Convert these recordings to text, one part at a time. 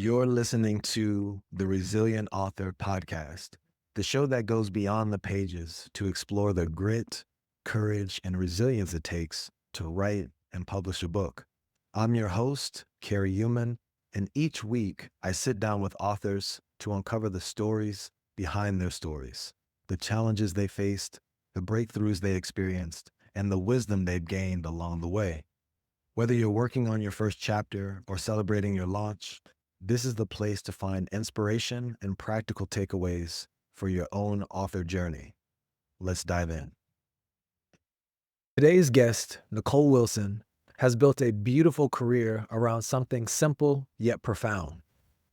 You're listening to the Resilient Author Podcast, the show that goes beyond the pages to explore the grit, courage, and resilience it takes to write and publish a book. I'm your host, Carrie Human, and each week I sit down with authors to uncover the stories behind their stories, the challenges they faced, the breakthroughs they experienced, and the wisdom they've gained along the way. Whether you're working on your first chapter or celebrating your launch, this is the place to find inspiration and practical takeaways for your own author journey. Let's dive in. Today's guest, Nicole Wilson, has built a beautiful career around something simple yet profound.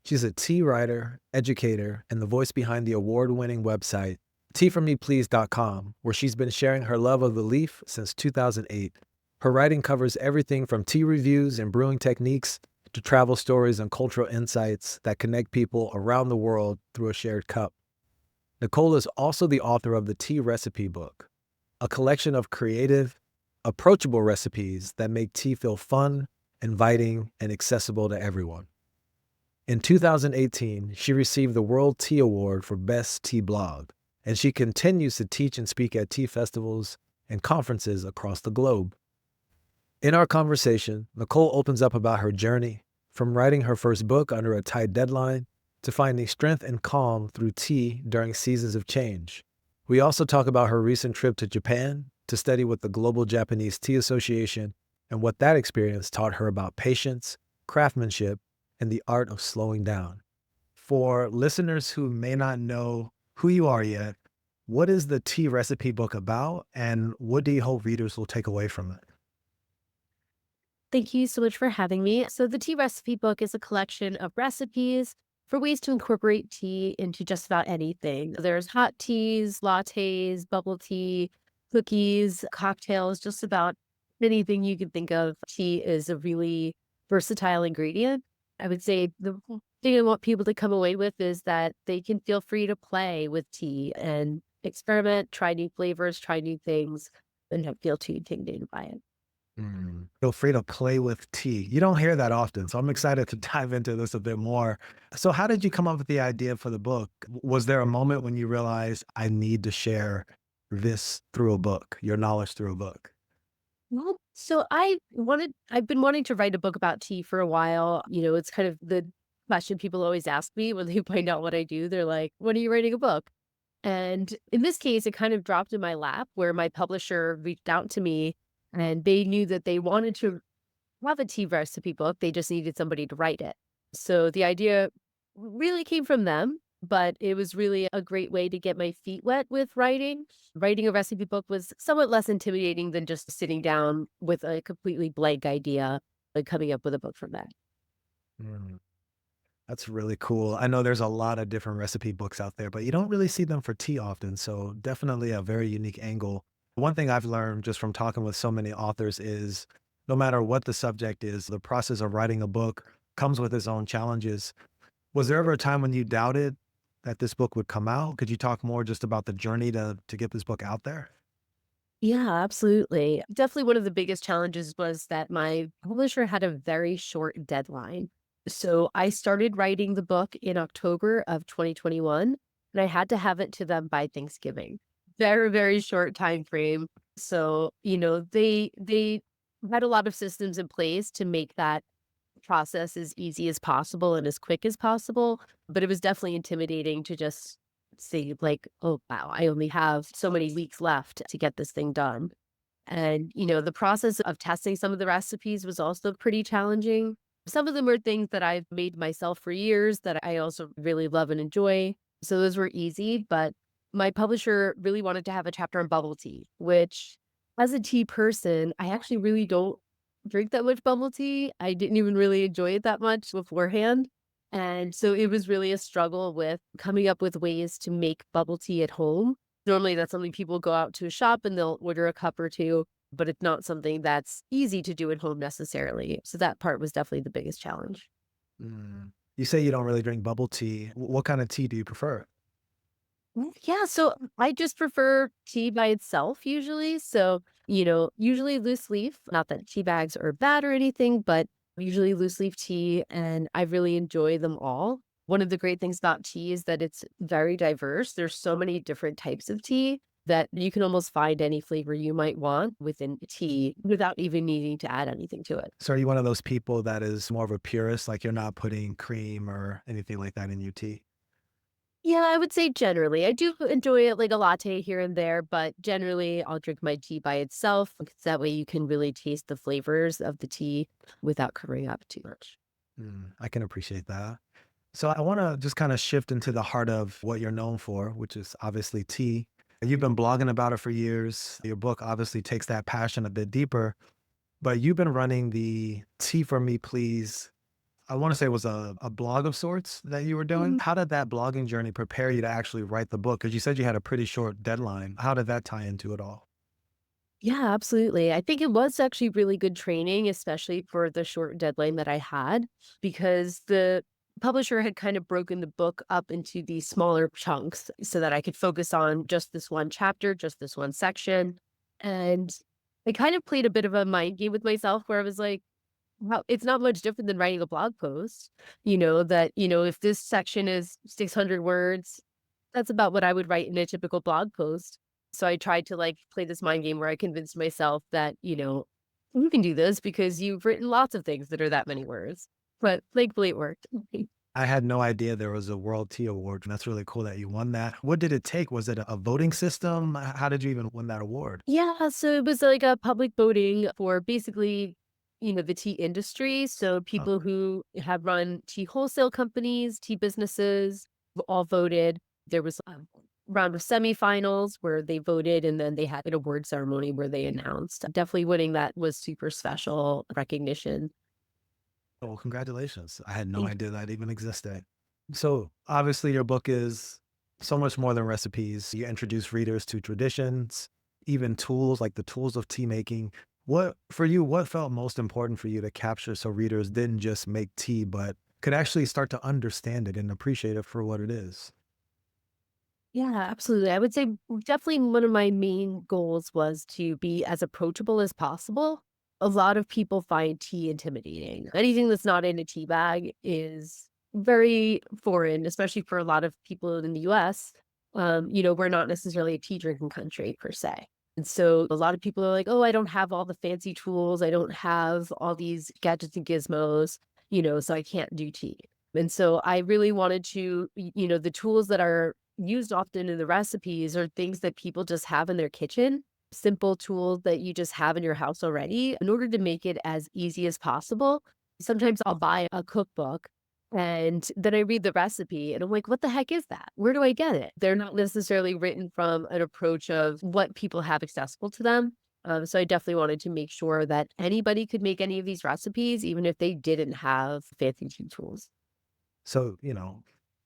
She's a tea writer, educator, and the voice behind the award-winning website, teaformeplease.com, where she's been sharing her love of the leaf since 2008. Her writing covers everything from tea reviews and brewing techniques to travel stories and cultural insights that connect people around the world through a shared cup. Nicole is also the author of the Tea Recipe Book, a collection of creative, approachable recipes that make tea feel fun, inviting, and accessible to everyone. In 2018, she received the World Tea Award for Best Tea Blog, and she continues to teach and speak at tea festivals and conferences across the globe. In our conversation, Nicole opens up about her journey, from writing her first book under a tight deadline to finding strength and calm through tea during seasons of change. We also talk about her recent trip to Japan to study with the Global Japanese Tea Association and what that experience taught her about patience, craftsmanship, and the art of slowing down. For listeners who may not know who you are yet, what is the Tea Recipe Book about, and what do you hope readers will take away from it? Thank you so much for having me. So, the Tea Recipe Book is a collection of recipes for ways to incorporate tea into just about anything. There's hot teas, lattes, bubble tea, cookies, cocktails, just about anything you can think of. Tea is a really versatile ingredient. I would say the thing I want people to come away with is that they can feel free to play with tea and experiment, try new flavors, try new things, and not feel too intimidated by it. Feel free to play with tea. You don't hear that often, so I'm excited to dive into this a bit more. So, how did you come up with the idea for the book? Was there a moment when you realized I need to share this through a book, your knowledge through a book? Well, so I've been wanting to write a book about tea for a while. It's kind of the question people always ask me when they find out what I do. They're like, when are you writing a book? And in this case, it kind of dropped in my lap where my publisher reached out to me and they knew that they wanted to have a tea recipe book. They just needed somebody to write it. So the idea really came from them, but it was really a great way to get my feet wet with writing. Writing a recipe book was somewhat less intimidating than just sitting down with a completely blank idea and coming up with a book from that. Mm, that's really cool. I know there's a lot of different recipe books out there, but you don't really see them for tea often. So, definitely a very unique angle. One thing I've learned just from talking with so many authors is no matter what the subject is, the process of writing a book comes with its own challenges. Was there ever a time when you doubted that this book would come out? Could you talk more just about the journey to get this book out there? Yeah, absolutely. Definitely one of the biggest challenges was that my publisher had a very short deadline. So I started writing the book in October of 2021, and I had to have it to them by Thanksgiving. Very, very short time frame. So, they had a lot of systems in place to make that process as easy as possible and as quick as possible, but it was definitely intimidating to just say like, "Oh, wow, I only have so many weeks left to get this thing done." And, the process of testing some of the recipes was also pretty challenging. Some of them are things that I've made myself for years that I also really love and enjoy. So those were easy, but my publisher really wanted to have a chapter on bubble tea, which as a tea person, I actually really don't drink that much bubble tea. I didn't even really enjoy it that much beforehand. And so it was really a struggle with coming up with ways to make bubble tea at home. Normally, that's something people go out to a shop and they'll order a cup or two, but it's not something that's easy to do at home necessarily. So that part was definitely the biggest challenge. Mm. You say you don't really drink bubble tea. What kind of tea do you prefer? Yeah, so I just prefer tea by itself usually. So, usually loose leaf. Not that tea bags are bad or anything, but usually loose leaf tea, and I really enjoy them all. One of the great things about tea is that it's very diverse. There's so many different types of tea that you can almost find any flavor you might want within tea without even needing to add anything to it. So are you one of those people that is more of a purist, like you're not putting cream or anything like that in your tea? Yeah, I would say generally. I do enjoy it like a latte here and there, but generally I'll drink my tea by itself because that way you can really taste the flavors of the tea without covering up too much. I can appreciate that. So I want to just kind of shift into the heart of what you're known for, which is obviously tea. You've been blogging about it for years. Your book obviously takes that passion a bit deeper, but you've been running the Tea for Me Please. I want to say it was a blog of sorts that you were doing. Mhm. How did that blogging journey prepare you to actually write the book? Because you said you had a pretty short deadline. How did that tie into it all? Yeah, absolutely. I think it was actually really good training, especially for the short deadline that I had, because the publisher had kind of broken the book up into these smaller chunks so that I could focus on just this one chapter, just this one section. And I kind of played a bit of a mind game with myself where I was like, well, it's not much different than writing a blog post, if this section is 600 words, that's about what I would write in a typical blog post. So I tried to like play this mind game where I convinced myself that, you can do this because you've written lots of things that are that many words. But thankfully it worked. I had no idea there was a World Tea Award, and that's really cool that you won that. What did it take? Was it a voting system? How did you even win that award? Yeah, so it was like a public voting for basically, the tea industry. So Oh, people who have run tea wholesale companies, tea businesses, all voted. There was a round of semifinals where they voted, and then they had an award ceremony where they announced. Definitely winning that was super special recognition. well, congratulations. I had no Thank idea that even existed. So, obviously, your book is so much more than recipes. You introduce readers to traditions, even tools like the tools of tea making. For you, what felt most important for you to capture so readers didn't just make tea, but could actually start to understand it and appreciate it for what it is? Yeah, absolutely. I would say definitely one of my main goals was to be as approachable as possible. A lot of people find tea intimidating. Anything that's not in a tea bag is very foreign, especially for a lot of people in the US. We're not necessarily a tea drinking country per se. And so a lot of people are like, oh, I don't have all the fancy tools. I don't have all these gadgets and gizmos, so I can't do tea. And so I really wanted to, the tools that are used often in the recipes are things that people just have in their kitchen, simple tools that you just have in your house already in order to make it as easy as possible. Sometimes I'll buy a cookbook and then I read the recipe and I'm like, what the heck is that? Where do I get it? They're not necessarily written from an approach of what people have accessible to them. So I definitely wanted to make sure that anybody could make any of these recipes, even if they didn't have fancy tools. So,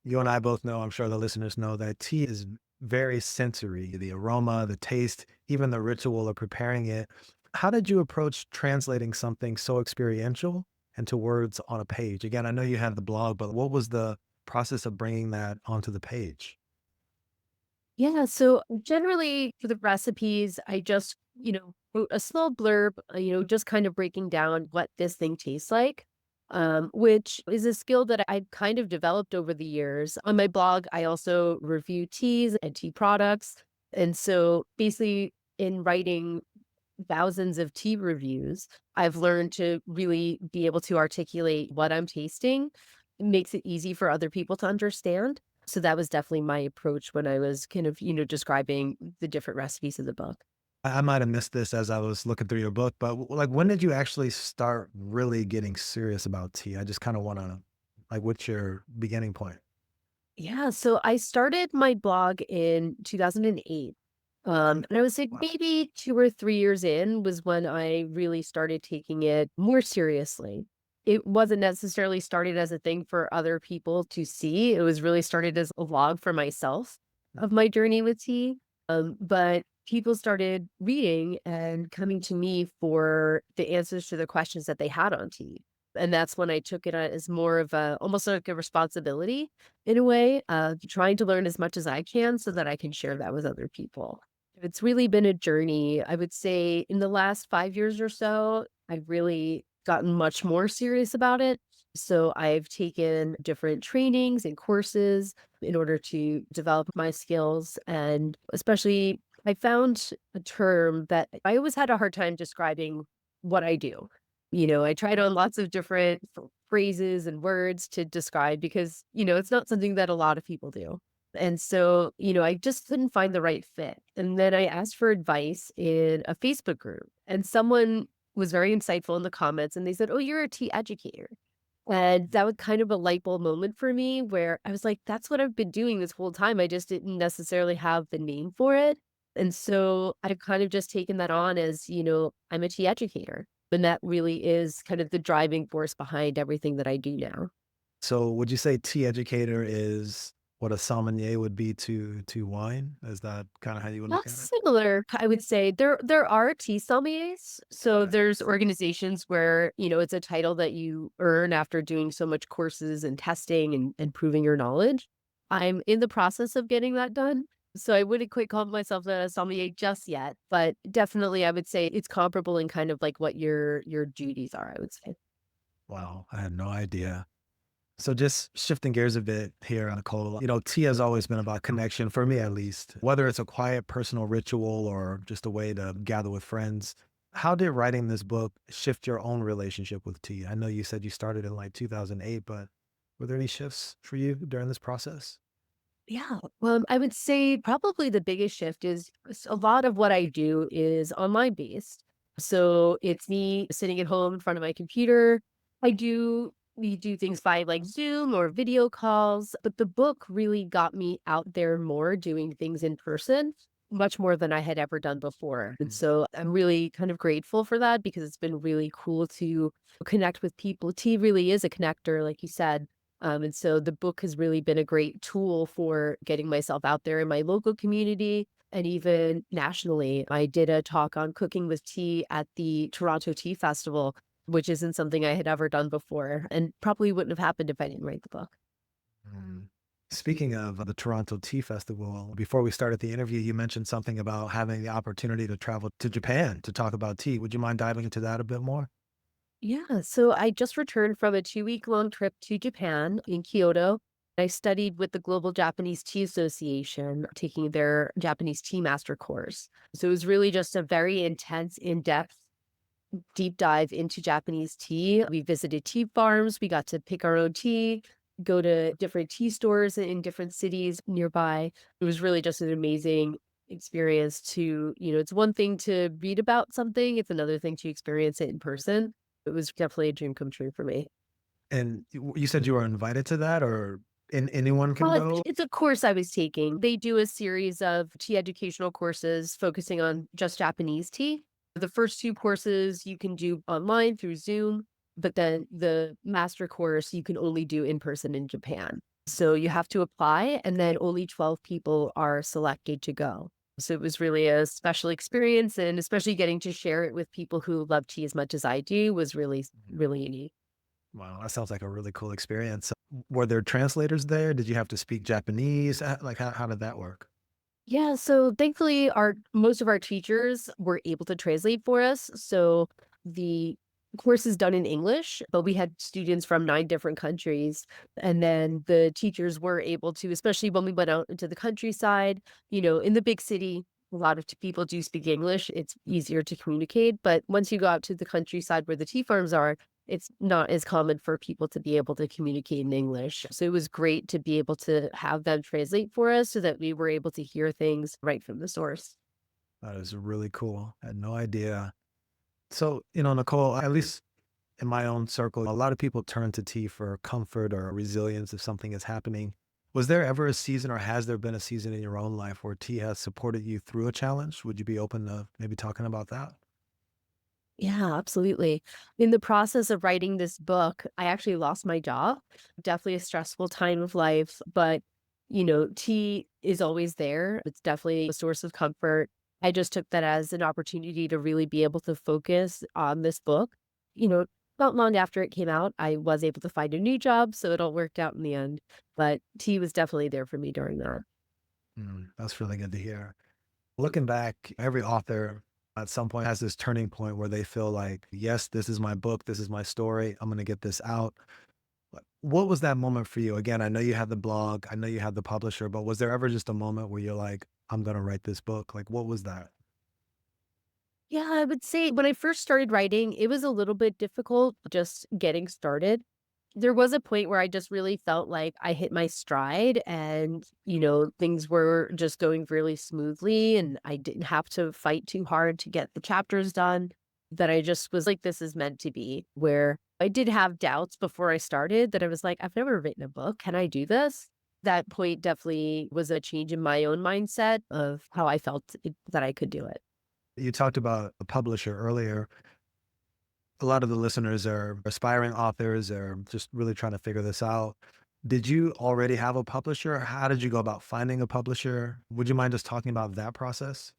you and I both know, I'm sure the listeners know that tea is very sensory, the aroma, the taste, even the ritual of preparing it. How did you approach translating something so experiential into words on a page? Again, I know you have the blog, but what was the process of bringing that onto the page? Yeah, so generally for the recipes, I just, wrote a small blurb, just kind of breaking down what this thing tastes like, which is a skill that I've kind of developed over the years. On my blog, I also review teas and tea products. And so basically, in writing thousands of tea reviews, I've learned to really be able to articulate what I'm tasting. It makes it easy for other people to understand. So that was definitely my approach when I was kind of, describing the different recipes in the book. I might have missed this as I was looking through your book, but like, when did you actually start really getting serious about tea? I just kind of want to, like, what's your beginning point? Yeah, so I started my blog in 2008. And I would say Wow. maybe 2 or 3 years in was when I really started taking it more seriously. It wasn't necessarily started as a thing for other people to see. It was really started as a log for myself of my journey with tea. But people started reading and coming to me for the answers to the questions that they had on tea. And that's when I took it as more of a almost like a responsibility in a way, trying to learn as much as I can so that I can share that with other people. It's really been a journey. I would say in the last 5 years or so, I've really gotten much more serious about it. So I've taken different trainings and courses in order to develop my skills. And especially, I found a term that I always had a hard time describing what I do. I tried on lots of different phrases and words to describe because, it's not something that a lot of people do. And so, I just couldn't find the right fit. And then I asked for advice in a Facebook group, and someone was very insightful in the comments and they said, "Oh, you're a tea educator." And that was kind of a light bulb moment for me where I was like, that's what I've been doing this whole time. I just didn't necessarily have the name for it. And so I've kind of just taken that on as, I'm a tea educator. And that really is kind of the driving force behind everything that I do now. So would you say tea educator is what a sommelier would be to wine? Is that kind of how you would look Not at it? similar, I would say. There are tea sommeliers. So Okay. there's organizations where, it's a title that you earn after doing so much courses and testing and proving your knowledge. I'm in the process of getting that done. So I wouldn't quite call myself a sommelier just yet, but definitely I would say it's comparable in kind of like what your duties are, I would say. Wow, I had no idea. So just shifting gears a bit here, Nicole, tea has always been about connection for me at least, whether it's a quiet personal ritual or just a way to gather with friends. How did writing this book shift your own relationship with tea? I know you said you started in like 2008, but were there any shifts for you during this process? Yeah. Well, I would say probably the biggest shift is a lot of what I do is online based. So it's me sitting at home in front of my computer. We do things by like Zoom or video calls, but the book really got me out there more doing things in person, much more than I had ever done before. And Mm. so I'm really kind of grateful for that because it's been really cool to connect with people. Tea really is a connector, like you said. And so the book has really been a great tool for getting myself out there in my local community and even nationally. I did a talk on cooking with tea at the Toronto Tea Festival, which isn't something I had ever done before and probably wouldn't have happened if I didn't write the book. Mm. Speaking of the Toronto Tea Festival, before we started the interview, you mentioned something about having the opportunity to travel to Japan to talk about tea. Would you mind diving into that a bit more? Yeah, so I just returned from a 2-week long trip to Japan in Kyoto. I studied with the Global Japanese Tea Association, taking their Japanese tea master course. So it was really just a very intense, in-depth deep dive into Japanese tea. We visited tea farms, we got to pick our own tea, go to different tea stores in different cities nearby. It was really just an amazing experience to, it's one thing to read about something, it's another thing to experience it in person. It was definitely a dream come true for me. And you said you were invited to that, or anyone can Well, go? it's a course I was taking. They do a series of tea educational courses focusing on just Japanese tea. The first 2 courses you can do online through Zoom, but then the master course you can only do in person in Japan. So you have to apply, and then only 12 people are selected to go. So it was really a special experience, and especially getting to share it with people who love tea as much as I do was really, Mhm. really unique. Wow, that sounds like a really cool experience. Were there translators there? Did you have to speak Japanese? Like, how did that work? Yeah, so thankfully our most of our teachers were able to translate for us. So the course is done in English, but we had students from 9 different countries. And then the teachers were able to, especially when we went out into the countryside, in the big city, a lot of people do speak English. It's easier to communicate. But once you go out to the countryside where the tea farms are, it's not as common for people to be able to communicate in English. So it was great to be able to have them translate for us so that we were able to hear things right from the source. That is really cool. I had no idea. So, Nicole, at least in my own circle, a lot of people turn to tea for comfort or resilience if something is happening. Was there ever a season, or has there been a season in your own life where tea has supported you through a challenge? Would you be open to maybe talking about that? Yeah, absolutely. In the process of writing this book, I actually lost my job. Definitely a stressful time of life, but tea is always there. It's definitely a source of comfort. I just took that as an opportunity to really be able to focus on this book. You know, not long after it came out, I was able to find a new job, so it all worked out in the end. But tea was definitely there for me during that. That's really good to hear. Looking back, every author at some point has this turning point where they feel like, yes, this is my book, this is my story, I'm going to get this out. What was that moment for you? Again, I know you had the blog, I know you had the publisher, but was there ever just a moment where you're like, I'm going to write this book? Like, what was that? Yeah, I would say when I first started writing, it was a little bit difficult just getting started. There was a point where I just really felt like I hit my stride and, things were just going really smoothly and I didn't have to fight too hard to get the chapters done. That I just was like, this is meant to be. Where I did have doubts before I started that I was like, I've never written a book. Can I do this? That point definitely was a change in my own mindset of how I felt that I could do it. You talked about a publisher earlier. A lot of the listeners are aspiring authors or just really trying to figure this out. Did you already have a publisher? How did you go about finding a publisher? Would you mind just talking about that process?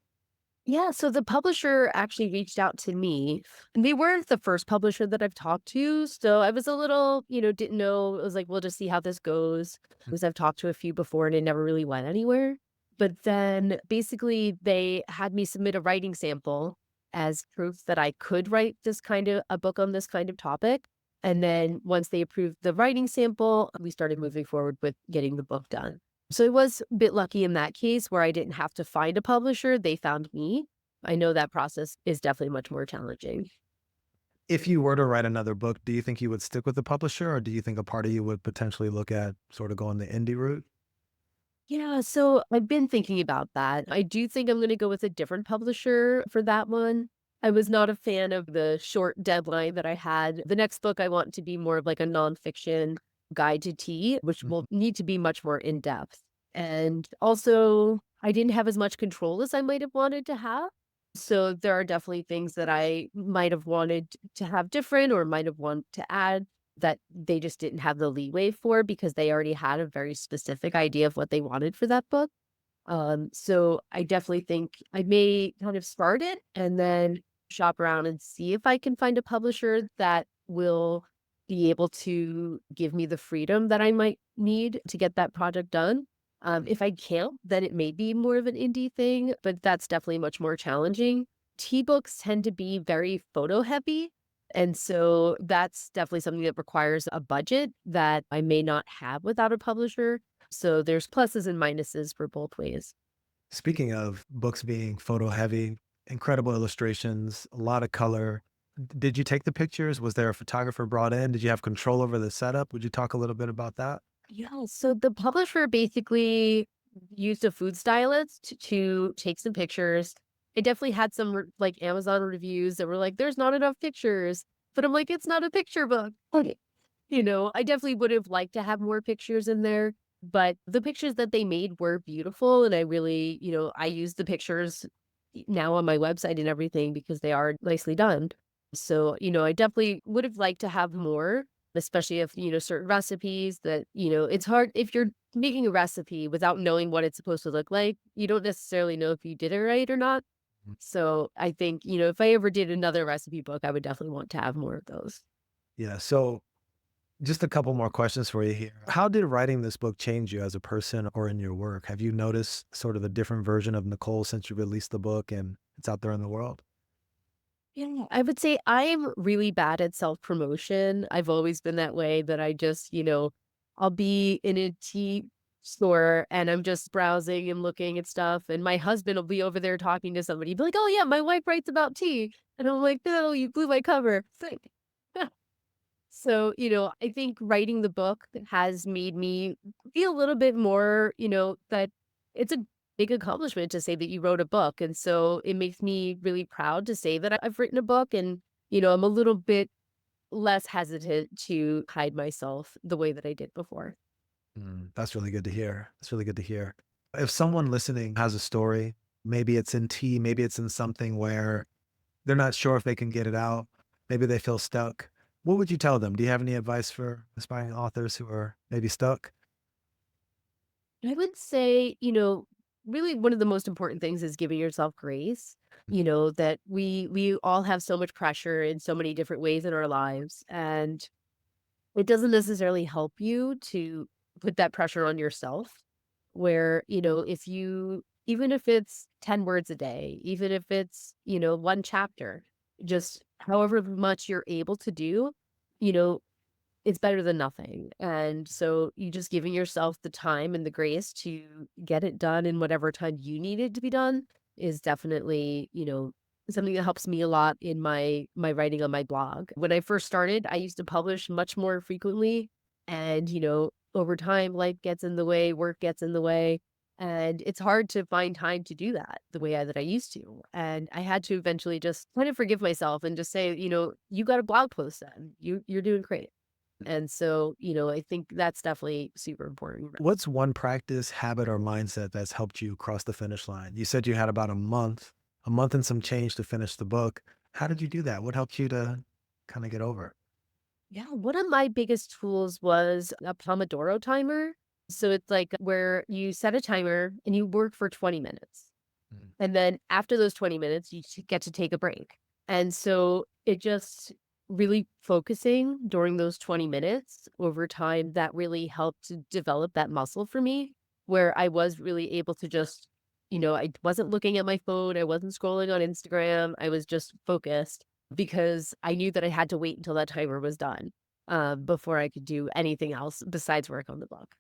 Yeah, so the publisher actually reached out to me. And they weren't the first publisher that I've talked to. So I was a little, didn't know. I was like, we'll just see how this goes. Because I've talked to a few before and it never really went anywhere. But then basically they had me submit a writing sample as proof that I could write this kind of a book on this kind of topic. And then once they approved the writing sample, we started moving forward with getting the book done. So I was a bit lucky in that case where I didn't have to find a publisher, they found me. I know that process is definitely much more challenging. If you were to write another book, do you think you would stick with the publisher or do you think a part of you would potentially look at sort of going the indie route? Yeah, so I've been thinking about that. I do think I'm gonna go with a different publisher for that one. I was not a fan of the short deadline that I had. The next book I want to be more of like a nonfiction guide to tea, which will need to be much more in depth. And also, I didn't have as much control as I might have wanted to have. So there are definitely things that I might have wanted to have different or might have wanted to add that they just didn't have the leeway for because they already had a very specific idea of what they wanted for that book. So I definitely think I may kind of start it and then shop around and see if I can find a publisher that will be able to give me the freedom that I might need to get that project done. If I can't, then it may be more of an indie thing, but that's definitely much more challenging. Tea books tend to be very photo heavy. And so that's definitely something that requires a budget that I may not have without a publisher. So there's pluses and minuses for both ways. Speaking of books being photo heavy, incredible illustrations, a lot of color. Did you take the pictures? Was there a photographer brought in? Did you have control over the setup? Would you talk a little bit about that? Yeah, so the publisher basically used a food stylist to take some pictures. It definitely had some like Amazon reviews that were like, there's not enough pictures. But I'm like, it's not a picture book. Okay. I definitely would have liked to have more pictures in there, but the pictures that they made were beautiful. And I really, I use the pictures now on my website and everything because they are nicely done. So, I definitely would have liked to have more, especially if, certain recipes that, it's hard if you're making a recipe without knowing what it's supposed to look like, you don't necessarily know if you did it right or not. Mm. So I think, if I ever did another recipe book, I would definitely want to have more of those. Yeah. So just a couple more questions for you here. How did writing this book change you as a person or in your work? Have you noticed sort of a different version of Nicole since you released the book and it's out there in the world? Yeah, I would say I'm really bad at self-promotion. I've always been that way that I just, I'll be in a tea store and I'm just browsing and looking at stuff. And my husband will be over there talking to somebody, be like, oh yeah, my wife writes about tea. And I'm like, no, you blew my cover. It's like, so, I think writing the book has made me feel a little bit more, that it's a big accomplishment to say that you wrote a book. And so it makes me really proud to say that I've written a book and, I'm a little bit less hesitant to hide myself the way that I did before. That's really good to hear. That's really good to hear. If someone listening has a story, maybe it's in tea, maybe it's in something where they're not sure if they can get it out, maybe they feel stuck. What would you tell them? Do you have any advice for aspiring authors who are maybe stuck? I would say, really one of the most important things is giving yourself grace. That we all have so much pressure in so many different ways in our lives. And it doesn't necessarily help you to put that pressure on yourself where, if you even if it's 10 words a day, even if it's, one chapter, just however much you're able to do, you know, it's better than nothing. And so you just giving yourself the time and the grace to get it done in whatever time you need it to be done is definitely, something that helps me a lot in my writing on my blog. When I first started, I used to publish much more frequently. And, over time, life gets in the way, work gets in the way. And it's hard to find time to do that the way that I used to. And I had to eventually just kind of forgive myself and just say, you got a blog post then. You're doing great. And so, I think that's definitely super important. What's one practice, habit, or mindset that's helped you cross the finish line? You said you had about a month and some change to finish the book. How did you do that? What helped you to kind of get over it? Yeah, one of my biggest tools was a Pomodoro timer. So it's like where you set a timer and you work for 20 minutes. Mm. And then after those 20 minutes, get to take a break. And so it just really focusing during those 20 minutes over time, that really helped to develop that muscle for me, where I was really able to just, I wasn't looking at my phone. I wasn't scrolling on Instagram. I was just focused because I knew that I had to wait until that timer was done before I could do anything else besides work on the book.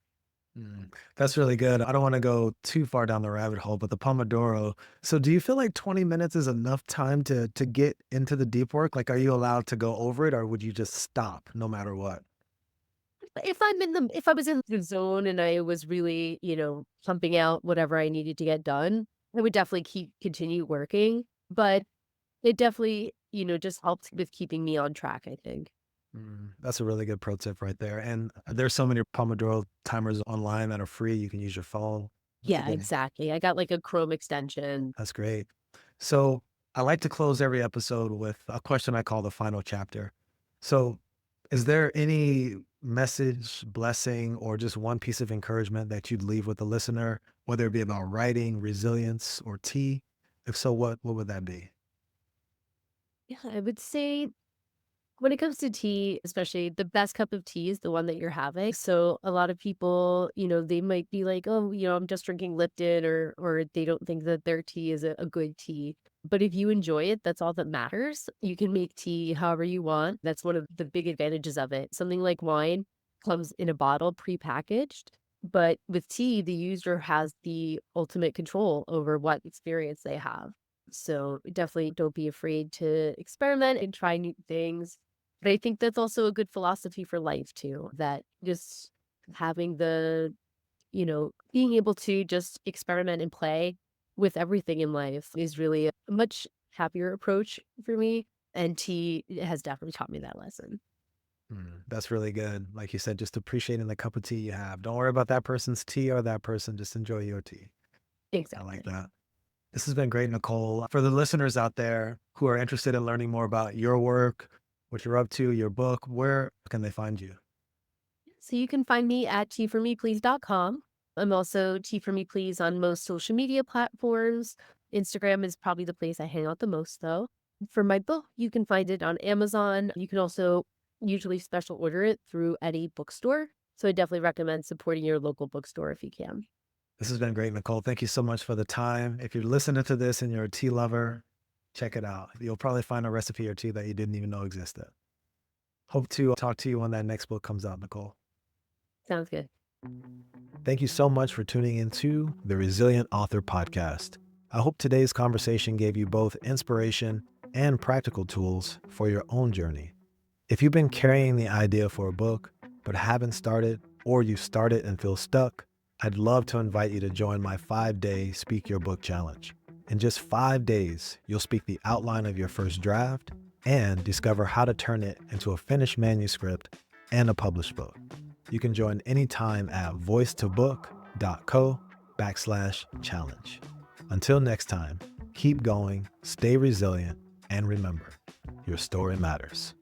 That's really good. I don't want to go too far down the rabbit hole, but the Pomodoro. So do you feel like 20 minutes is enough time to get into the deep work? Like, are you allowed to go over it or would you just stop no matter what? If I was in the zone and I was really, pumping out whatever I needed to get done, I would definitely continue working. But it definitely, just helped with keeping me on track, I think. That's a really good pro tip right there. And there's so many Pomodoro timers online that are free. You can use your phone. That's a Yeah, good. exactly. I got like a Chrome extension. That's great. So I like to close every episode with a question I call the final chapter. So is there any message, blessing, or just one piece of encouragement that you'd leave with the listener, whether it be about writing, resilience, or tea? If so, what would that be? Yeah, I would say when it comes to tea, especially the best cup of tea is the one that you're having. So a lot of people, they might be like, "Oh, I'm just drinking Lipton," or they don't think that their tea is a good tea. But if you enjoy it, that's all that matters. You can make tea however you want. That's one of the big advantages of it. Something like wine comes in a bottle prepackaged, but with tea, the user has the ultimate control over what experience they have. So definitely don't be afraid to experiment and try new things. But I think that's also a good philosophy for life too, that just having being able to just experiment and play with everything in life is really a much happier approach for me. And tea has definitely taught me that lesson. That's really good. Like you said, just appreciating the cup of tea you have. Don't worry about that person's tea or that person. Just enjoy your tea. I like Exactly. that. This has been great, Nicole. For the listeners out there who are interested in learning more about your work, what you're up to, your book, where can they find you? So you can find me at teaformeplease.com. I'm also Tea for Me Please on most social media platforms. Instagram is probably the place I hang out the most, though. For my book, you can find it on Amazon. You can also usually special order it through any bookstore. So I definitely recommend supporting your local bookstore if you can. This has been great, Nicole. Thank you so much for the time. If you're listening to this and you're a tea lover, check it out. You'll probably find a recipe or two that you didn't even know existed. Hope to talk to you when that next book comes out, Nicole. Sounds good. Thank you so much for tuning into the Resilient Author Podcast. I hope today's conversation gave you both inspiration and practical tools for your own journey. If you've been carrying the idea for a book, but haven't started, or you started and feel stuck, I'd love to invite you to join my 5-day Speak Your Book Challenge. In just 5 days, you'll speak the outline of your first draft and discover how to turn it into a finished manuscript and a published book. You can join anytime at voicetobook.co/challenge. Until next time, keep going, stay resilient, and remember, your story matters.